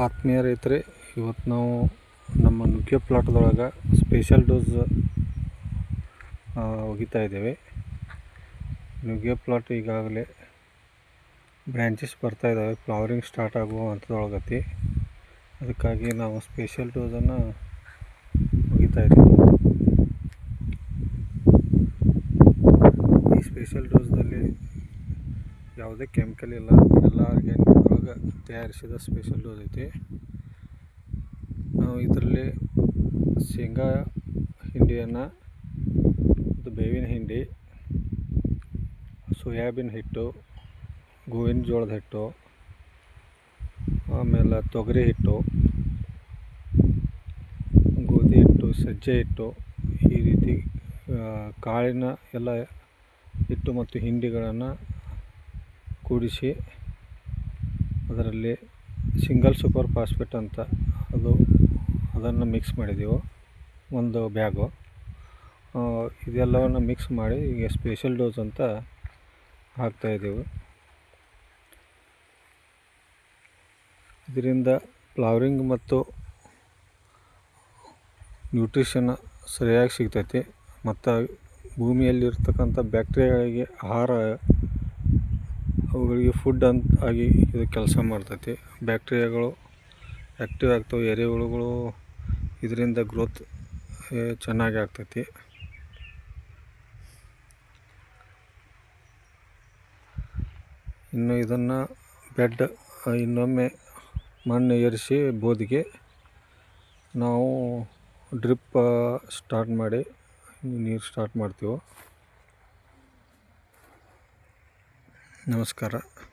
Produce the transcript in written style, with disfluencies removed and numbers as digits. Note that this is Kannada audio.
ಆತ್ಮೀಯ ರೈತರೇ, ಇವತ್ತು ನಾವು ನಮ್ಮ ನುಗ್ಗೆ ಪ್ಲಾಟ್ದೊಳಗೆ ಸ್ಪೆಷಲ್ ಡೋಸ್ ಒಗಿತಾ ಇದ್ದೇವೆ. ನುಗ್ಗೆ ಪ್ಲಾಟ್ ಈಗಾಗಲೇ ಬ್ರ್ಯಾಂಚಸ್ ಬರ್ತಾ ಇದ್ದಾವೆ, ಫ್ಲವರಿಂಗ್ ಸ್ಟಾರ್ಟ್ ಆಗುವ ಹಂತದೊಳಗತಿ. ಅದಕ್ಕಾಗಿ ನಾವು ಸ್ಪೆಷಲ್ ಡೋಸನ್ನು ಒಗಿತಾ ಇದ್ದೀವಿ. ಈ ಸ್ಪೆಷಲ್ ಡೋಸ್ದಲ್ಲಿ ಯಾವುದೇ ಕೆಮಿಕಲ್ ಇಲ್ಲ, ಎಲ್ಲ ಆರ್ಗ್ಯಾನಿಕ್ ಒಳಗೆ ತಯಾರಿಸಿದ ಸ್ಪೆಷಲ್ ಡೋಸ್ ಐತಿ. ನಾವು ಇದರಲ್ಲಿ ಶೇಂಗಾ ಹಿಂಡಿಯನ್ನು ಮತ್ತು ಬೇವಿನ ಹಿಂಡಿ, ಸೋಯಾಬೀನ್ ಹಿಟ್ಟು, ಗೋವಿನ ಜೋಳದ ಹಿಟ್ಟು, ಆಮೇಲೆ ತೊಗರಿ ಹಿಟ್ಟು, ಗೋಧಿ ಹಿಟ್ಟು, ಸಜ್ಜೆ ಹಿಟ್ಟು, ಈ ರೀತಿ ಕಾಳಿನ ಎಲ್ಲ ಹಿಟ್ಟು ಮತ್ತು ಹಿಂಡಿಗಳನ್ನು ಕೂಡಿಸಿ ಅದರಲ್ಲಿ ಸಿಂಗಲ್ ಸೂಪರ್ ಫಾಸ್ಫೇಟ್ ಅಂತ ಅದನ್ನು ಮಿಕ್ಸ್ ಮಾಡಿದೆವು ಒಂದು ಬ್ಯಾಗು. ಇದೆಲ್ಲವನ್ನು ಮಿಕ್ಸ್ ಮಾಡಿ ಈಗ ಸ್ಪೆಷಲ್ ಡೋಸ್ ಅಂತ ಹಾಕ್ತಾಯಿದ್ದೆವು. ಇದರಿಂದ ಫ್ಲವರಿಂಗ್ ಮತ್ತು ನ್ಯೂಟ್ರಿಷನ್ ಸರಿಯಾಗಿ ಸಿಗ್ತೈತಿ ಮತ್ತು ಭೂಮಿಯಲ್ಲಿರ್ತಕ್ಕಂಥ ಬ್ಯಾಕ್ಟೀರಿಯಾಗಳಿಗೆ ಆಹಾರ, ಅವುಗಳಿಗೆ ಫುಡ್ ಆಗಿ ಇದು ಕೆಲಸ ಮಾಡ್ತೈತಿ. ಬ್ಯಾಕ್ಟೀರಿಯಾಗಳು ಆ್ಯಕ್ಟಿವ್ ಆಗ್ತವೆ, ಎರೆಹುಳುಗಳು ಇದರಿಂದ ಗ್ರೋತ್ ಚೆನ್ನಾಗಿ ಆಗ್ತೈತಿ. ಇನ್ನು ಇದನ್ನು ಇನ್ನೊಮ್ಮೆ ಮಣ್ಣು ಏರಿಸಿ ಬೋದಿಗೆ ನಾವು ಡ್ರಿಪ್ ಸ್ಟಾರ್ಟ್ ಮಾಡಿ ನೀರು ಸ್ಟಾರ್ಟ್ ಮಾಡ್ತೀವಿ. ನಮಸ್ಕಾರ.